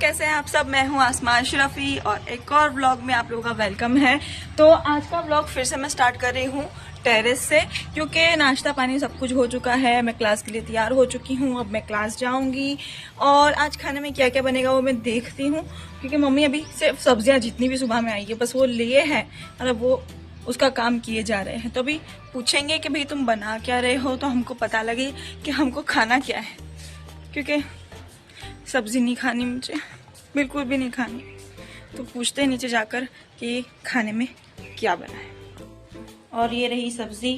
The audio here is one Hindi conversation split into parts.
कैसे हैं आप सब। मैं हूं आसमा अशरफी और एक और व्लॉग में आप लोगों का वेलकम है। तो आज का व्लॉग फिर से मैं स्टार्ट कर रही हूं टेरेस से, क्योंकि नाश्ता पानी सब कुछ हो चुका है। मैं क्लास के लिए तैयार हो चुकी हूं, अब मैं क्लास जाऊंगी और आज खाने में क्या क्या बनेगा वो मैं देखती हूँ, क्योंकि मम्मी अभी सिर्फ सब्जियां जितनी भी सुबह में आई है बस वो लिए हैं, मतलब वो उसका काम किए जा रहे हैं। तो अभी पूछेंगे कि भाई तुम बना क्या रहे हो, तो हमको पता लगे कि हमको खाना क्या है, क्योंकि सब्जी नहीं खानी मुझे, बिल्कुल भी नहीं खानी। तो पूछते हैं नीचे जाकर कि खाने में क्या बना है। और ये रही सब्जी,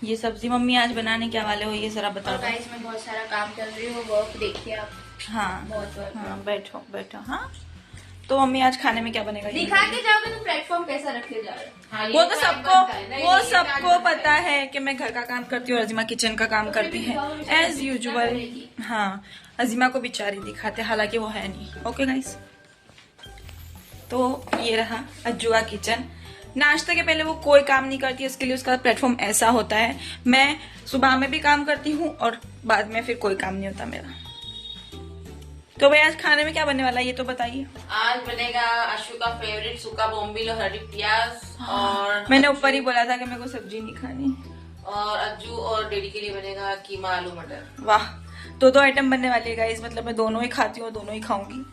ये सब्जी मम्मी आज बनाने क्या वाले हो ये जरा बताओ। गाइस मैं बहुत सारा काम कर रही हूँ, वर्क देखिए आप। हाँ बहुत हाँ, बैठो बैठो। हाँ तो मम्मी आज खाने में क्या बनेगा दिखा के जाओगे तो प्लेटफॉर्म कैसा रखे जा रहे हैं। वो तो सबको पता है कि मैं घर का काम करती हूँ, अजीमा किचन का काम करती है एज यूजुअल। हाँ अजीमा को बेचारी दिखाते, हालांकि वो है नहीं। ओके गाइस, तो ये रहा अज्जू का किचन। नाश्ते के पहले वो कोई काम नहीं करती है, इसके लिए उसका प्लेटफॉर्म ऐसा होता है। मैं सुबह में भी काम करती हूँ और बाद में फिर कोई काम नहीं होता मेरा। तो भाई आज खाने में क्या बनने वाला है ये तो बताइए। आज बनेगा अशु का फेवरेट सूखा बोम्बिल और हरी प्याज। और मैंने ऊपर ही बोला था कि मेरे को सब्जी नहीं खानी। और अज्जू और डेडी के लिए बनेगा कीमा आलू मटर। वाह, दो आइटम बनने वाली है गाइस, मतलब मैं दोनों ही खाती हूँ, दोनों ही खाऊंगी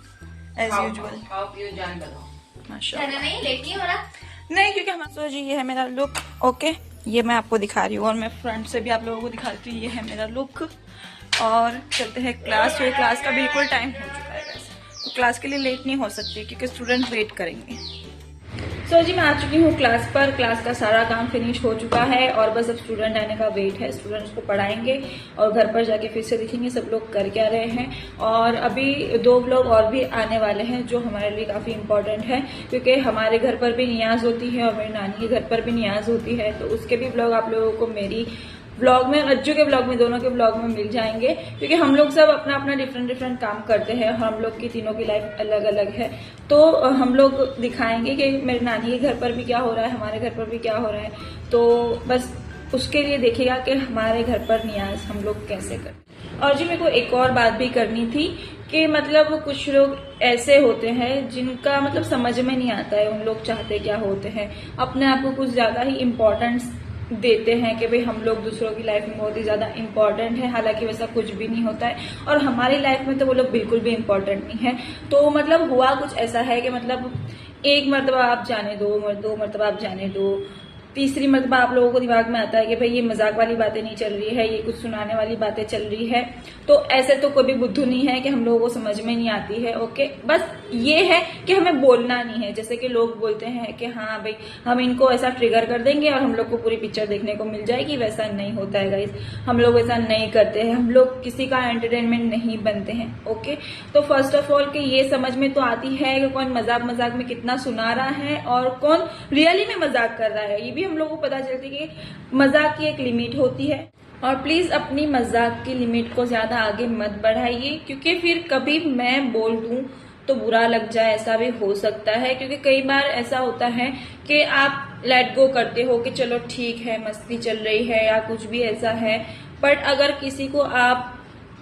एज यूजुअल। खाओ पियो जान लगाओ। माशाल्लाह। नहीं लेट नहीं हो रहा नहीं, क्योंकि हमारा तो जी ये है मेरा लुक। ओके, ये मैं आपको दिखा रही हूँ और मैं फ्रंट से भी आप लोगों को दिखाती हूँ। ये है मेरा लुक और चलते हैं क्लास। तो क्लास का बिल्कुल टाइम हो चुका है वैसे, तो क्लास के लिए लेट नहीं हो सकती क्योंकि स्टूडेंट वेट करेंगे। सो जी मैं आ चुकी हूँ क्लास पर। क्लास का सारा काम फिनिश हो चुका है और बस अब स्टूडेंट आने का वेट है। स्टूडेंट्स को पढ़ाएंगे और घर पर जाके फिर से दिखेंगे सब लोग कर क्या रहे हैं। और अभी 2 व्लॉग और भी आने वाले हैं जो हमारे लिए काफी इम्पोर्टेंट है, क्योंकि हमारे घर पर भी नियाज होती है और मेरी नानी के घर पर भी नियाज होती है। तो उसके भी व्लॉग आप लोगों को मेरी व्लॉग में, अज्जू के व्लॉग में, दोनों के व्लॉग में मिल जाएंगे, क्योंकि हम लोग सब अपना अपना डिफरेंट काम करते हैं। हम लोग की तीनों की लाइफ अलग अलग है। तो हम लोग दिखाएंगे कि मेरी नानी के घर पर भी क्या हो रहा है, हमारे घर पर भी क्या हो रहा है। तो बस उसके लिए देखिएगा कि हमारे घर पर नियाज हम लोग कैसे करते। और जी मेरे को एक और बात भी करनी थी कि मतलब कुछ लोग ऐसे होते हैं जिनका मतलब समझ में नहीं आता है, उन लोग चाहते क्या होते हैं, अपने आप को कुछ ज्यादा ही इम्पोर्टेंस देते हैं कि भाई हम लोग दूसरों की लाइफ में बहुत ही ज्यादा इम्पोर्टेंट है। हालांकि वैसा कुछ भी नहीं होता है और हमारी लाइफ में तो वो लोग बिल्कुल भी इम्पोर्टेंट नहीं है। तो मतलब हुआ कुछ ऐसा है कि मतलब एक मरतबा आप जाने दो मरतबा आप जाने दो, तीसरी मरतबा आप लोगों को दिमाग में आता है कि भाई ये मजाक वाली बातें नहीं चल रही है, ये कुछ सुनाने वाली बातें चल रही है। तो ऐसे तो कोई भी बुद्धू नहीं है कि हम लोगों को समझ में नहीं आती है। ओके, बस ये है कि हमें बोलना नहीं है। जैसे कि लोग बोलते हैं कि हाँ भाई हम इनको ऐसा ट्रिगर कर देंगे और हम लोग को पूरी पिक्चर देखने को मिल जाएगी, वैसा नहीं होता है गाइस। हम लोग ऐसा नहीं करते हैं, हम लोग किसी का एंटरटेनमेंट नहीं बनते हैं। ओके, तो फर्स्ट ऑफ ऑल कि ये समझ में तो आती है कि कौन मजाक में कितना सुना रहा है और कौन रियली में मजाक कर रहा है। ये भी हम लोगों को पता चलती है कि मजाक की एक लिमिट होती है। और प्लीज अपनी मजाक की लिमिट को ज्यादा आगे मत बढ़ाइए, क्योंकि फिर कभी मैं बोल दूं तो बुरा लग जाए, ऐसा भी हो सकता है। क्योंकि कई बार ऐसा होता है कि आप लेट गो करते हो कि चलो ठीक है मस्ती चल रही है या कुछ भी ऐसा है, बट अगर किसी को आप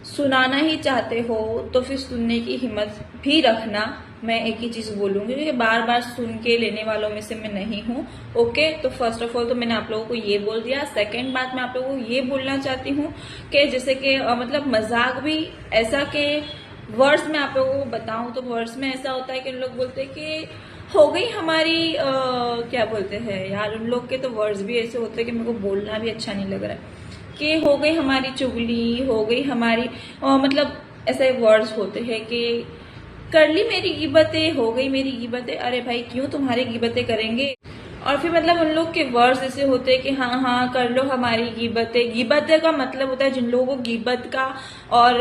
सुनाना ही चाहते हो तो फिर सुनने की हिम्मत भी रखना। मैं एक ही चीज बोलूंगी कि बार बार सुन के लेने वालों में से मैं नहीं हूँ। ओके, तो फर्स्ट ऑफ ऑल तो मैंने आप लोगों को ये बोल दिया। सेकंड बात मैं आप लोगों को ये बोलना चाहती हूँ कि जैसे कि मतलब मजाक भी ऐसा कि वर्ड्स में आप लोगों को बताऊं तो वर्ड्स में ऐसा होता है कि लोग बोलते हैं कि हो गई हमारी क्या बोलते हैं यार, उन लोग के तो वर्ड्स भी ऐसे होते हैं कि मेरे को बोलना भी अच्छा नहीं लग रहा है कि हो गई हमारी चुगली, हो गई हमारी मतलब ऐसे वर्ड्स होते हैं कि कर ली मेरी गिबतें, हो गई मेरी गिबतें। अरे भाई क्यों तुम्हारी गिबतें करेंगे। और फिर मतलब उन लोग के वर्ड्स ऐसे होते हैं कि हाँ हाँ कर लो हमारी गिबतें। गिबत का मतलब होता है जिन लोगों को गिबत का और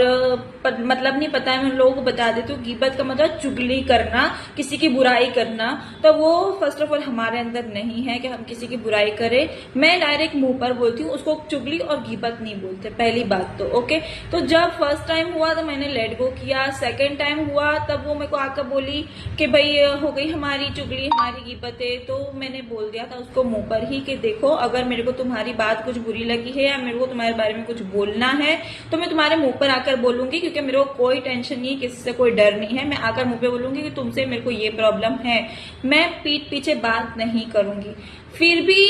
मतलब नहीं पता है, मैं उन लोगों को बता देती हूँ। गिबत का मतलब चुगली करना, किसी की बुराई करना। तो वो फर्स्ट ऑफ ऑल हमारे अंदर नहीं है कि हम किसी की बुराई करें। मैं डायरेक्ट मुंह पर बोलती हूँ, उसको चुगली और गिबत नहीं बोलते, पहली बात तो। ओके, तो जब फर्स्ट टाइम हुआ तो मैंने लेट गो किया, सेकेंड टाइम हुआ तब वो मेरे को आकर बोली कि भाई हो गई हमारी चुगली हमारी गिबतें। तो मैंने बोल दिया था उसको मुंह पर ही कि देखो अगर मेरे को तुम्हारी बात कुछ बुरी लगी है या मेरे को तुम्हारे बारे में कुछ बोलना है तो मैं तुम्हारे मुंह पर आकर बोलूंगी, क्योंकि मेरे को कोई टेंशन नहीं, किसी से कोई डर नहीं है। मैं आकर मुंह पे बोलूंगी कि तुमसे मेरे को ये प्रॉब्लम है, मैं पीठ पीछे बात नहीं करूंगी। फिर भी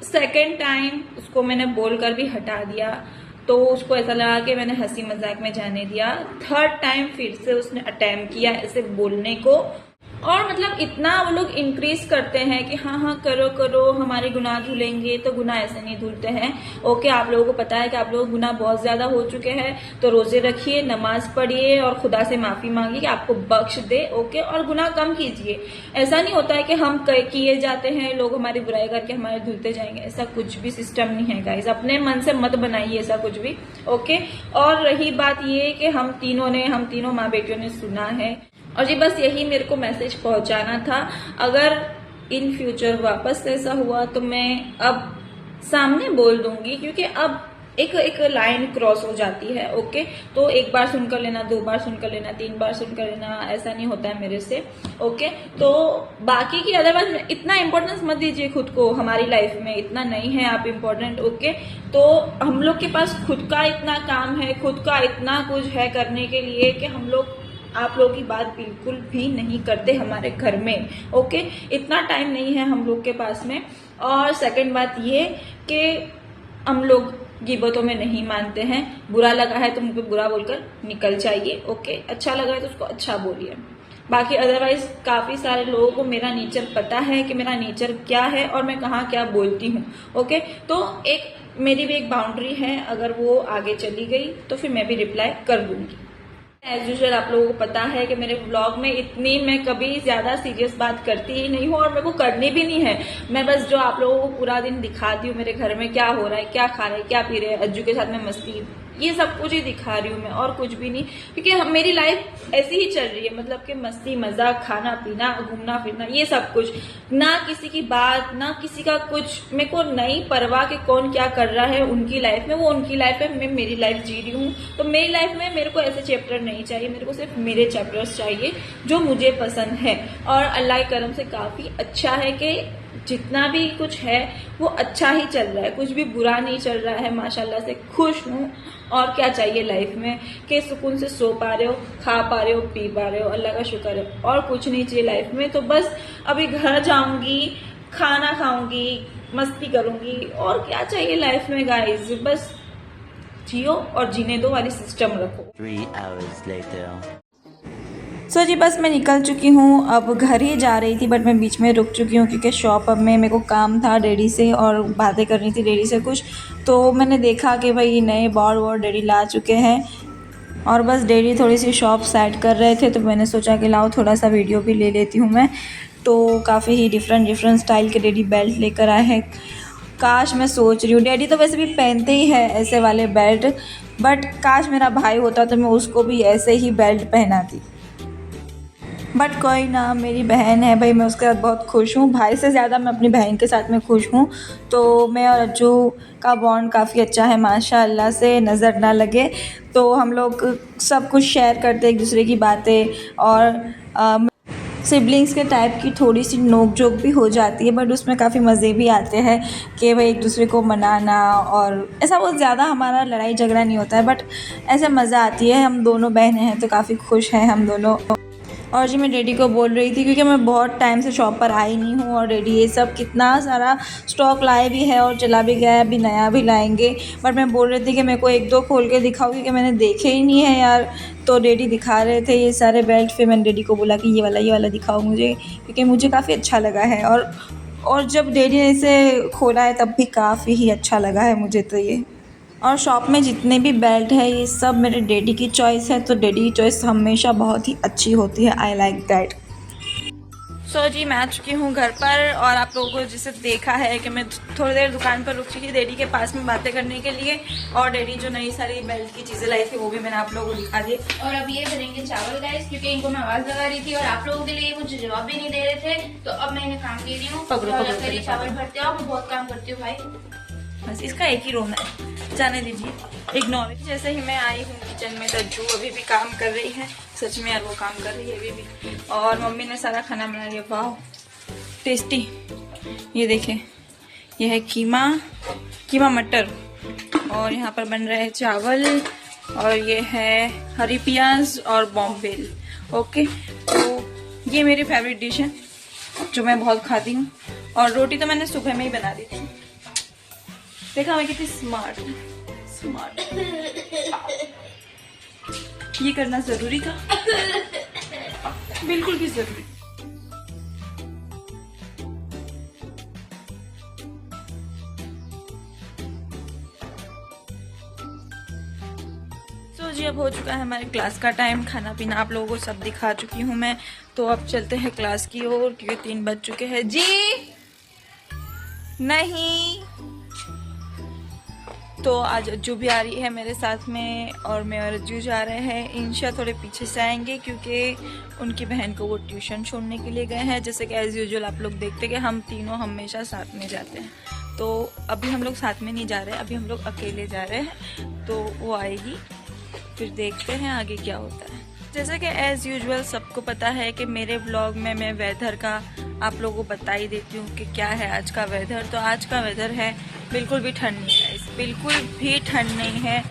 सेकेंड टाइम उसको मैंने बोलकर भी हटा दिया, तो उसको ऐसा लगा कि मैंने हंसी मजाक में जाने दिया। थर्ड टाइम फिर से उसने अटेम्प्ट किया ऐसे बोलने को, और मतलब इतना वो लोग इंक्रीज करते हैं कि हाँ हाँ करो करो हमारे गुनाह धुलेंगे, तो गुनाह ऐसे नहीं धुलते हैं। ओके, आप लोगों को पता है कि आप लोग गुनाह बहुत ज्यादा हो चुके हैं, तो रोजे रखिए, नमाज पढ़िए और खुदा से माफी मांगिए कि आपको बख्श दे। ओके, और गुनाह कम कीजिए। ऐसा नहीं होता है कि हम किए जाते हैं, लोग हमारी बुराई करके हमारे धुलते जाएंगे, ऐसा कुछ भी सिस्टम नहीं है गाइस। अपने मन से मत बनाइए ऐसा कुछ भी। ओके, और रही बात ये कि हम तीनों माँ बेटियों ने सुना है, और जी बस यही मेरे को मैसेज पहुंचाना था। अगर इन फ्यूचर वापस ऐसा हुआ तो मैं अब सामने बोल दूंगी, क्योंकि अब एक लाइन क्रॉस हो जाती है। ओके, तो एक बार सुनकर लेना, 2 बार सुनकर लेना, 3 बार सुनकर लेना, ऐसा नहीं होता है मेरे से। ओके, तो बाकी की अदरवाइज इतना इम्पोर्टेंस मत दीजिए खुद को, हमारी लाइफ में इतना नहीं है आप इम्पोर्टेंट। ओके, तो हम लोग के पास खुद का इतना काम है, खुद का इतना कुछ है करने के लिए कि हम लोग आप लोगों की बात बिल्कुल भी नहीं करते हमारे घर में। ओके, इतना टाइम नहीं है हम लोग के पास में। और सेकंड बात ये कि हम लोग गिबतों में नहीं मानते हैं। बुरा लगा है तो मुझे बुरा बोलकर निकल जाइए। ओके, अच्छा लगा है तो उसको अच्छा बोलिए। बाकी अदरवाइज काफी सारे लोगों को मेरा नेचर पता है कि मेरा नेचर क्या है और मैं कहाँ क्या बोलती हूँ। ओके, तो मेरी भी एक बाउंड्री है, अगर वो आगे चली गई तो फिर मैं भी रिप्लाई कर दूंगी। एज यूजुअल आप लोगों को पता है कि मेरे ब्लॉग में इतनी मैं कभी ज्यादा सीरियस बात करती ही नहीं हूँ, और मेरे को करनी भी नहीं है। मैं बस जो आप लोगों को पूरा दिन दिखाती हूँ मेरे घर में क्या हो रहा है, क्या खा रहे हैं, क्या पी रहे हैं, अज्जू के साथ में मस्ती, ये सब कुछ ही दिखा रही हूँ मैं, और कुछ भी नहीं। क्योंकि मेरी लाइफ ऐसी ही चल रही है, मतलब कि मस्ती मजाक, खाना पीना, घूमना फिरना, ये सब कुछ, ना किसी की बात, ना किसी का कुछ। मेरे को नहीं परवाह कि कौन क्या कर रहा है उनकी लाइफ में, वो उनकी लाइफ है, मैं मेरी लाइफ जी रही हूँ। तो मेरी लाइफ में मेरे को ऐसे चैप्टर नहीं चाहिए, मेरे को सिर्फ मेरे चैप्टर्स चाहिए जो मुझे पसंद है। और अल्लाह के करम से काफी अच्छा है कि जितना भी कुछ है वो अच्छा ही चल रहा है, कुछ भी बुरा नहीं चल रहा है। माशाल्लाह से खुश हूँ। और क्या चाहिए लाइफ में कि सुकून से सो पा रहे हो, खा पा रहे हो, पी पा रहे हो, अल्लाह का शुक्र है, और कुछ नहीं चाहिए लाइफ में। तो बस अभी घर जाऊंगी, खाना खाऊंगी, मस्ती करूंगी, और क्या चाहिए लाइफ में गाइस। बस जियो और जीने दो वाली सिस्टम रखो। 3 hours later. सो जी बस मैं निकल चुकी हूँ, अब घर ही जा रही थी, बट मैं बीच में रुक चुकी हूँ क्योंकि शॉप अब में मेरे को काम था डैडी से और बातें करनी थी डैडी से कुछ। तो मैंने देखा कि भाई नए बॉल वॉल डैडी ला चुके हैं, और बस डैडी थोड़ी सी शॉप सेट कर रहे थे, तो मैंने सोचा कि लाओ थोड़ा सा वीडियो भी ले लेती हूँ मैं। तो काफ़ी ही डिफरेंट स्टाइल के डैडी बेल्ट लेकर आए हैं। काश, मैं सोच रही हूँ, डैडी तो वैसे भी पहनते ही है ऐसे वाले बेल्ट, बट काश मेरा भाई होता तो मैं उसको भी ऐसे ही बेल्ट पहनाती। बट कोई ना, मेरी बहन है भाई, मैं उसके साथ बहुत खुश हूँ। भाई से ज़्यादा मैं अपनी बहन के साथ में खुश हूँ। तो मैं और अज्जू का बॉन्ड काफ़ी अच्छा है माशाल्लाह से, नज़र ना लगे। तो हम लोग सब कुछ शेयर करते एक दूसरे की बातें, और सिबलिंग्स के टाइप की थोड़ी सी नोक झोंक भी हो जाती है, बट उसमें काफ़ी मज़े भी आते हैं कि भाई एक दूसरे को मनाना, और ऐसा बहुत ज़्यादा हमारा लड़ाई झगड़ा नहीं होता है, बट ऐसे मज़ा आती है। हम दोनों बहनें हैं तो काफ़ी खुश हैं हम दोनों। और जी मैं डैडी को बोल रही थी क्योंकि मैं बहुत टाइम से शॉप पर आई नहीं हूँ, और डैडी ये सब कितना सारा स्टॉक लाए भी है और चला भी गया है, अभी नया भी लाएंगे। बट मैं बोल रही थी कि मेरे को 1-2 खोल के दिखाओ क्योंकि मैंने देखे ही नहीं है यार। तो डैडी दिखा रहे थे ये सारे बेल्ट, फिर मैंने डैडी को बोला कि ये वाला दिखाओ मुझे, क्योंकि मुझे काफ़ी अच्छा लगा है। और जब डैडी ने इसे खोला है तब भी काफ़ी ही अच्छा लगा है मुझे तो ये। और शॉप में जितने भी बेल्ट है ये सब मेरे डैडी की चॉइस है, तो डैडी की चॉइस हमेशा बहुत ही अच्छी होती है। I like that. सो जी मैं आ चुकी हूँ घर पर, और आप लोगों को जैसे देखा है कि मैं थोड़ी देर दुकान पर रुक चुकी डैडी के पास में बातें करने के लिए, और डैडी जो नई सारी बेल्ट की चीज़ें लाई थी वो भी मैंने आप लोगों को दिखा दी। और अब ये बनेंगे चावल गाइस, क्योंकि इनको मैं आवाज लगा रही थी और आप लोगों के लिए मुझे जवाब भी नहीं दे रहे थे, तो अब मैं इन्हें काम दे रही हूँ। चावल भरते हो, मैं बहुत काम करती हूँ भाई। बस इसका एक ही रोना है, जाने दीजिए, इग्नोर। जैसे ही मैं आई हूँ किचन में तो अज्जू अभी भी काम कर रही है, सच में यार वो काम कर रही है अभी भी। और मम्मी ने सारा खाना बना लिया, वाह टेस्टी। ये देखें, ये है कीमा मटर, और यहाँ पर बन रहे हैं चावल, और ये है हरी प्याज और बॉम्बेल। ओके, तो ये मेरी फेवरेट डिश है जो मैं बहुत खाती हूँ। और रोटी तो मैंने सुबह में ही बना दी थी। देखा मैं कितनी स्मार्ट हूँ, स्मार्ट। ये करना जरूरी था, बिल्कुल भी जरूरी। तो जी अब हो चुका है हमारे क्लास का टाइम। खाना पीना आप लोगों को सब दिखा चुकी हूँ मैं, तो अब चलते हैं क्लास की ओर क्योंकि 3 बज चुके हैं। जी नहीं, तो आज अज्जू भी आ रही है मेरे साथ में, और मैं और अज्जू जा रहे हैं। इंशा थोड़े पीछे से आएंगे क्योंकि उनकी बहन को वो ट्यूशन छोड़ने के लिए गए हैं। जैसे कि एज यूजुअल आप लोग देखते हैं कि हम तीनों हमेशा साथ में जाते हैं, तो अभी हम लोग साथ में नहीं जा रहे, अभी हम लोग अकेले जा रहे हैं। तो वो आएगी, फिर देखते हैं आगे क्या होता है। जैसे कि एज यूजुअल सबको पता है कि मेरे व्लॉग में मैं वेदर का आप लोगों को बता ही देती हूँ कि क्या है आज का वेदर। तो आज का वेदर है बिल्कुल भी ठंड नहीं है, बिल्कुल भी ठंड नहीं है,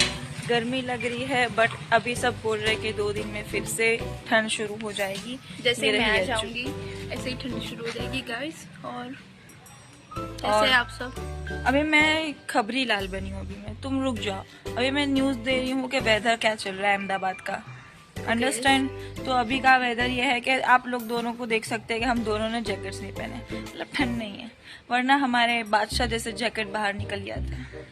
गर्मी लग रही है। बट अभी सब बोल रहे हैं कि 2 दिन में फिर से ठंड शुरू हो जाएगी। जैसे मैं आ जाऊंगी ऐसे ही ठंड शुरू हो जाएगी गाइस। और ऐसे आप सब, अभी मैं खबरी लाल बनी हूँ, अभी मैं, तुम रुक जाओ, अभी मैं न्यूज़ दे रही हूँ कि वेदर क्या चल रहा है अहमदाबाद का, अंडरस्टैंड। तो अभी का वेदर ये है कि आप लोग दोनों को देख सकते हैं कि हम दोनों ने जैकेट्स नहीं पहने, मतलब ठंड नहीं है, वरना हमारे बादशाह जैसे जैकेट बाहर निकल जाते हैं।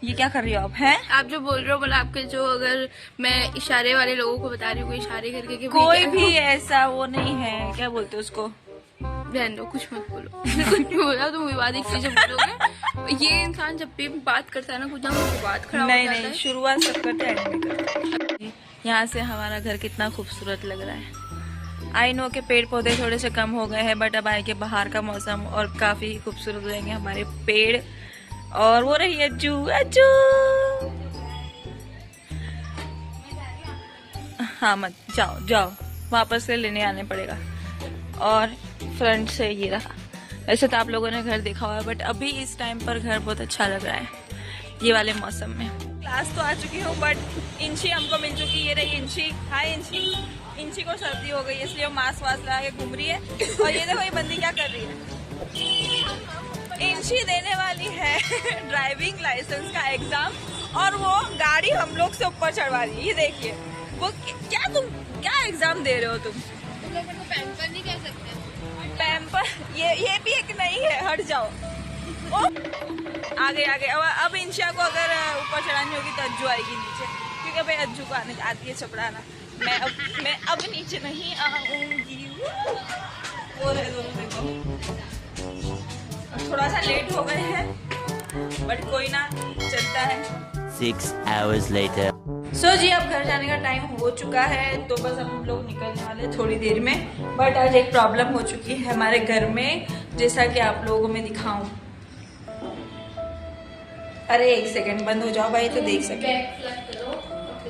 ये क्या कर रही हो आप? हैं आप जो बोल रहे हो, मतलब आपके जो, अगर मैं इशारे वाले लोगों को बता रही हूँ, इशारे करके कि कोई भी ऐसा वो नहीं है, क्या बोलते उसको, रहने दो, कुछ मत बोलो। कुछ नहीं बोला तुम विवादित चीजें बोलोगे। ये इंसान जब भी बात करता है ना, कुछ ना कुछ बात खराब हो जाता है। शुरुआत सब करते हैं, एंड में करते हैं। यहाँ से हमारा घर कितना खूबसूरत लग रहा है। आई नो के पेड़ पौधे थोड़े से कम हो गए हैं, बट अब आएगा बाहर का मौसम और काफी खूबसूरत हो जाएंगे हमारे पेड़। और वो रही अज्जू, अज्जू हाँ मत जाओ, जाओ वापस से लेने आने पड़ेगा। और फ्रंट से ये रहा। वैसे तो आप लोगों ने घर देखा हुआ है, बट अभी इस टाइम पर घर बहुत अच्छा लग रहा है ये वाले मौसम में। क्लास तो आ चुकी हूँ, बट इंशी हमको मिल चुकी, ये रही इंशी। हाय इंशी। इंशी को सर्दी हो गई इसलिए वो मास्क वास्क लगा के घूम रही है। और ये देखो ये बंदी क्या कर रही है, इंशी देने वाली है ड्राइविंग लाइसेंस का एग्जाम, और वो गाड़ी हम लोग से ऊपर चढ़वा रही है। ये देखिए वो क्या एग्जाम दे रहे हो तुम? पैम्पर नहीं कह सकते, पैम्पर ये भी एक नहीं है, हट जाओ। आगे अब इंशा को अगर ऊपर चढ़ानी होगी तो अज्जू आएगी नीचे, क्योंकि भाई अज्जू को आने आती है चपड़ाना। मैं अब नीचे नहीं आऊंगी। वो रहे दोनों, देखो थोड़ा सा लेट हो गए हैं, बट कोई ना, चलता है। 6 hours later. सो जी अब घर जाने का टाइम हो चुका है, तो बस अब हम लोग निकलने वाले थोड़ी देर में। बट आज एक प्रॉब्लम हो चुकी है हमारे घर में, जैसा कि आप लोगों को मैं दिखाऊं। अरे एक सेकंड, बंद हो जाओ भाई तो देख सके।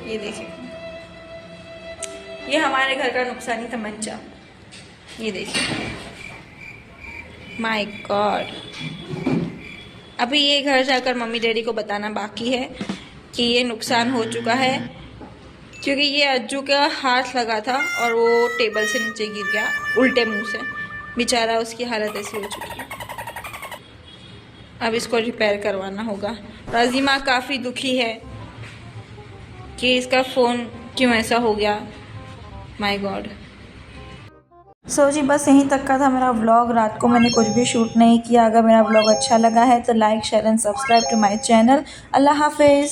ये देखिए, ये हमारे घर का नुकसानी तमंचा, ये देखिए। माय गॉड, अभी ये घर जाकर मम्मी डैडी को बताना बाकी है कि ये नुकसान हो चुका है, क्योंकि ये अज्जू का हाथ लगा था और वो टेबल से नीचे गिर गया उल्टे मुंह से। बेचारा, उसकी हालत ऐसी हो चुकी है। अब इसको रिपेयर करवाना होगा। राजिमा काफ़ी दुखी है कि इसका फ़ोन क्यों ऐसा हो गया। My God. सो जी बस यहीं तक का था मेरा व्लॉग। रात को मैंने कुछ भी शूट नहीं किया। अगर मेरा व्लॉग अच्छा लगा है तो like share and subscribe to my channel. अल्लाह हाफिज़।